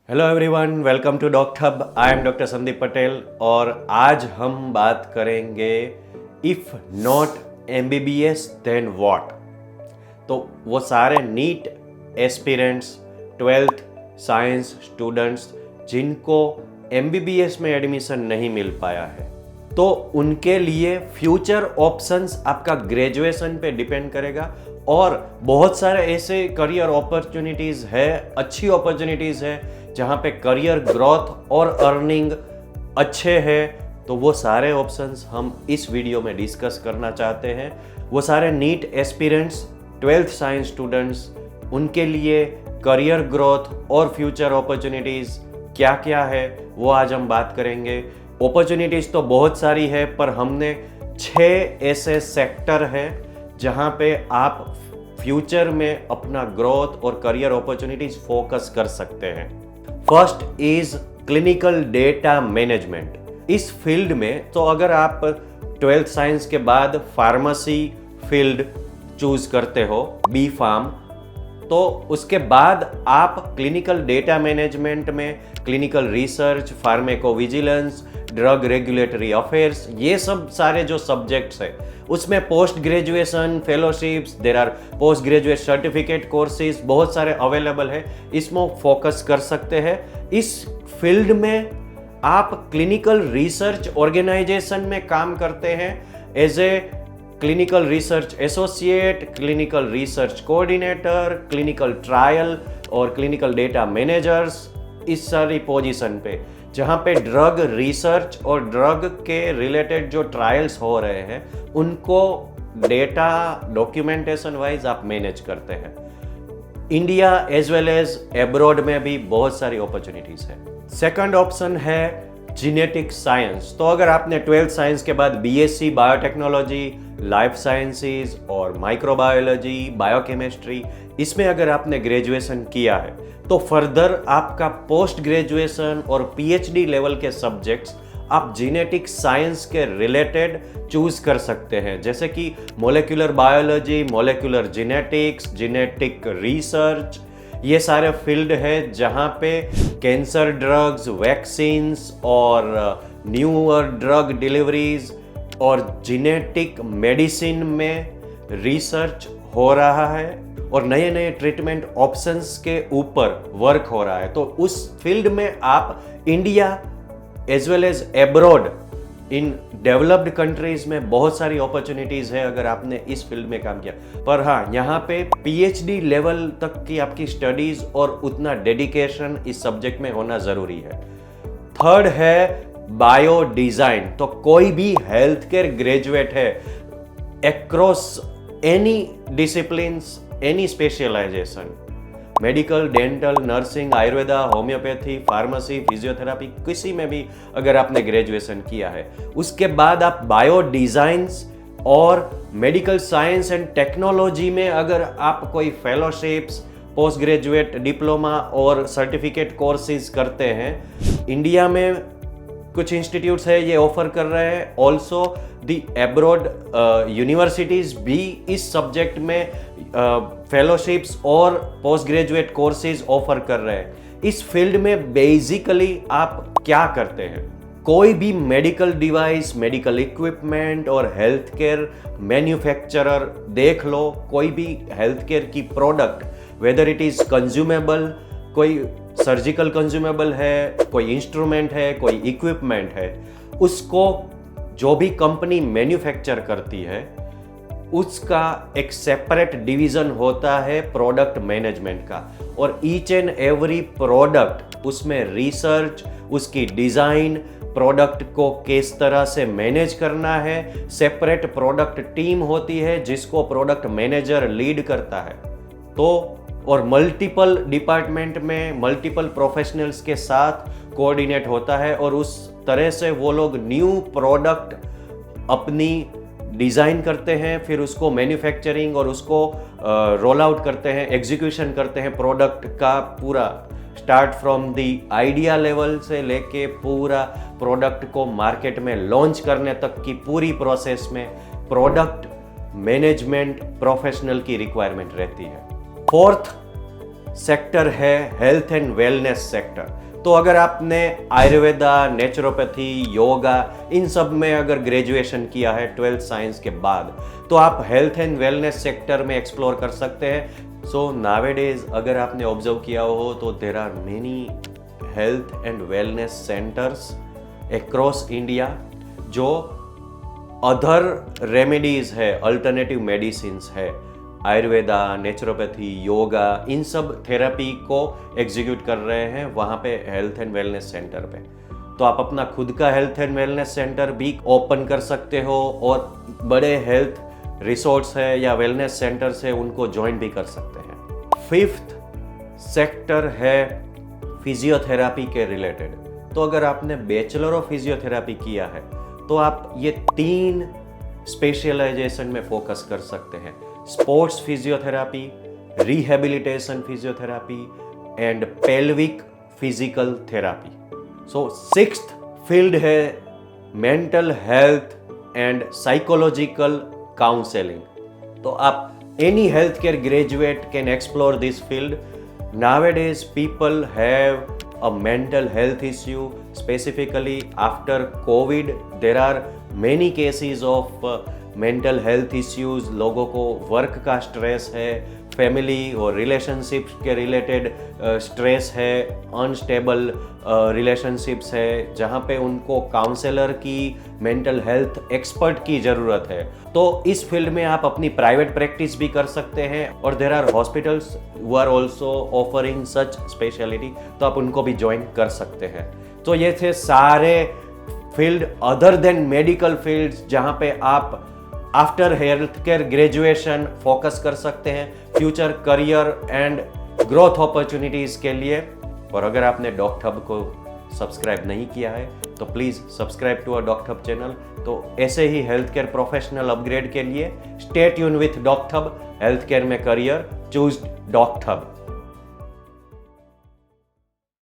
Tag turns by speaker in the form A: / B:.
A: Hello everyone, welcome to doctor hub. I am doctor Sandeep Patel और आज हम बात करेंगे if not MBBS then what. तो वो सारे NEET aspirants, 12th science students जिनको एमबीबीएस में एडमिशन नहीं मिल पाया है, तो उनके लिए फ्यूचर ऑप्शंस आपका ग्रेजुएशन पे डिपेंड करेगा। और बहुत सारे ऐसे करियर अपॉर्चुनिटीज़ है, अच्छी अपॉर्चुनिटीज़ है जहाँ पे करियर ग्रोथ और अर्निंग अच्छे हैं। तो वो सारे ऑप्शंस हम इस वीडियो में डिस्कस करना चाहते हैं। वो सारे NEET aspirants, 12th science students, उनके लिए करियर ग्रोथ और फ्यूचर अपॉर्चुनिटीज़ क्या क्या है वो आज हम बात करेंगे। अपॉर्चुनिटीज़ तो बहुत सारी है, पर हमने 6 ऐसे सेक्टर है जहाँ पे आप फ्यूचर में अपना ग्रोथ और करियर अपॉर्चुनिटीज़ फोकस कर सकते हैं। First is clinical data management. इस फील्ड में तो अगर आप 12th साइंस के बाद फार्मेसी फील्ड चूज करते हो, बी फार्म, तो उसके बाद आप क्लिनिकल डेटा मैनेजमेंट में clinical research, pharmacovigilance, drug regulatory affairs, ये सब सारे जो सब्जेक्ट्स है उसमें post graduation fellowships, there are post graduate certificate courses बहुत सारे अवेलेबल है, इसमें फोकस कर सकते हैं। इस फील्ड में आप क्लिनिकल रिसर्च ऑर्गेनाइजेशन में काम करते हैं as a clinical research associate, clinical research coordinator, clinical trial और क्लिनिकल डेटा मैनेजर्स, इस सारी पोजीशन पे जहाँ पे ड्रग रिसर्च और ड्रग के रिलेटेड जो ट्रायल्स हो रहे हैं उनको डेटा डॉक्यूमेंटेशन वाइज आप मैनेज करते हैं। India as well as abroad में भी बहुत सारी अपॉर्चुनिटीज है। सेकंड ऑप्शन है जेनेटिक साइंस। तो अगर आपने 12th साइंस के बाद बीएससी बायोटेक्नोलॉजी, लाइफ साइंसेज और माइक्रोबायोलॉजी, बायोकेमिस्ट्री, इसमें अगर आपने ग्रेजुएशन किया है तो फर्दर आपका पोस्ट ग्रेजुएशन और पीएचडी लेवल के सब्जेक्ट्स आप जेनेटिक साइंस के रिलेटेड चूज कर सकते हैं, जैसे कि molecular biology, molecular genetics, genetic research, ये सारे फील्ड है जहाँ पे कैंसर ड्रग्स, वैक्सीन्स और न्यूअर ड्रग डिलीवरीज और जेनेटिक मेडिसिन में रिसर्च हो रहा है और नए नए ट्रीटमेंट ऑप्शंस के ऊपर वर्क हो रहा है। तो उस फील्ड में आप India as well as abroad in developed countries में बहुत सारी अपॉर्चुनिटीज है अगर आपने इस फील्ड में काम किया। पर हाँ, यहाँ पे पीएचडी लेवल तक की आपकी स्टडीज और उतना डेडिकेशन इस सब्जेक्ट में होना जरूरी है। थर्ड है बायो डिजाइन। तो कोई भी हेल्थ केयर ग्रेजुएट है across any disciplines, any specialisation, medical, dental, nursing, Ayurveda, homeopathy, pharmacy, physiotherapy, किसी में भी अगर आपने ग्रेजुएशन किया है, उसके बाद आप बायो डिजाइंस और मेडिकल साइंस एंड टेक्नोलॉजी में अगर आप कोई फेलोशिप्स, पोस्ट ग्रेजुएट डिप्लोमा और सर्टिफिकेट कोर्सेज करते हैं, इंडिया में कुछ इंस्टीट्यूट्स है ये ऑफर कर रहे हैं। ऑल्सो द एब्रॉड यूनिवर्सिटीज भी इस सब्जेक्ट में फेलोशिप्स और पोस्ट ग्रेजुएट कोर्सेज ऑफर कर रहे हैं। इस फील्ड में बेसिकली आप क्या करते हैं? कोई भी मेडिकल डिवाइस, मेडिकल इक्विपमेंट और हेल्थ केयर मैन्युफैक्चरर देख लो, कोई भी हेल्थ केयर की product, whether it is consumable, कोई सर्जिकल कंज्यूमेबल है, कोई इंस्ट्रूमेंट है, कोई इक्विपमेंट है, उसको जो भी कंपनी मैन्युफैक्चर करती है उसका एक सेपरेट डिवीजन होता है प्रोडक्ट मैनेजमेंट का, और ईच एंड एवरी प्रोडक्ट उसमें रिसर्च, उसकी डिजाइन, प्रोडक्ट को किस तरह से मैनेज करना है, सेपरेट प्रोडक्ट टीम होती है जिसको प्रोडक्ट मैनेजर लीड करता है। तो और मल्टीपल डिपार्टमेंट में मल्टीपल प्रोफेशनल्स के साथ कोऑर्डिनेट होता है और उस तरह से वो लोग न्यू प्रोडक्ट अपनी डिज़ाइन करते हैं, फिर उसको मैन्युफैक्चरिंग और उसको रोल आउट करते हैं, एग्जीक्यूशन करते हैं। प्रोडक्ट का पूरा start from the idea level से लेके पूरा प्रोडक्ट को मार्केट में लॉन्च करने तक की पूरी प्रोसेस में प्रोडक्ट मैनेजमेंट प्रोफेशनल की रिक्वायरमेंट रहती है। फोर्थ सेक्टर है हेल्थ एंड वेलनेस सेक्टर। तो अगर आपने आयुर्वेदा, नेचुरोपैथी, योगा इन सब में अगर ग्रेजुएशन किया है 12th साइंस के बाद, तो आप हेल्थ एंड वेलनेस सेक्टर में एक्सप्लोर कर सकते हैं। सो नावेडेज अगर आपने ऑब्जर्व किया हो तो there are many health and wellness centres across India जो अदर रेमेडीज है, अल्टरनेटिव मेडिसिन्स है, आयुर्वेदा, नेचुरोपैथी, योगा इन सब थेरेपी को एग्जीक्यूट कर रहे हैं वहाँ पे हेल्थ एंड वेलनेस सेंटर पे। तो आप अपना खुद का हेल्थ एंड वेलनेस सेंटर भी ओपन कर सकते हो और बड़े हेल्थ रिसोर्ट्स है या वेलनेस सेंटर्स है उनको ज्वाइन भी कर सकते हैं। 5th सेक्टर है फिजियोथेरापी के रिलेटेड। तो अगर आपने बैचलर ऑफ फिजियोथेरापी किया है तो आप ये 3 स्पेशलाइजेशन में फोकस कर सकते हैं: sports physiotherapy, rehabilitation physiotherapy and pelvic physical therapy. So 6th field है mental health and psychological counselling. तो आप any health care graduate can explore this field. Nowadays people have a mental health issue, specifically after COVID there are many cases of mental health issues। लोगों को work का stress है, family और relationships के related stress है, unstable relationships है जहाँ पे उनको काउंसलर की, मेंटल हेल्थ एक्सपर्ट की ज़रूरत है। तो इस फील्ड में आप अपनी प्राइवेट प्रैक्टिस भी कर सकते हैं और there are hospitals who are also offering such speciality, तो आप उनको भी ज्वाइन कर सकते हैं। तो ये थे सारे field other than medical fields जहाँ पे आप after health care graduation focus कर सकते हैं future career and growth opportunities के लिए। और अगर आपने डॉक्टर हब को सब्सक्राइब नहीं किया है तो please subscribe to our Doctor Hub channel. तो ऐसे ही हेल्थ केयर प्रोफेशनल अपग्रेड के लिए stay tune with Doctor Hub. Health care में करियर, चूज डॉक्टर हब।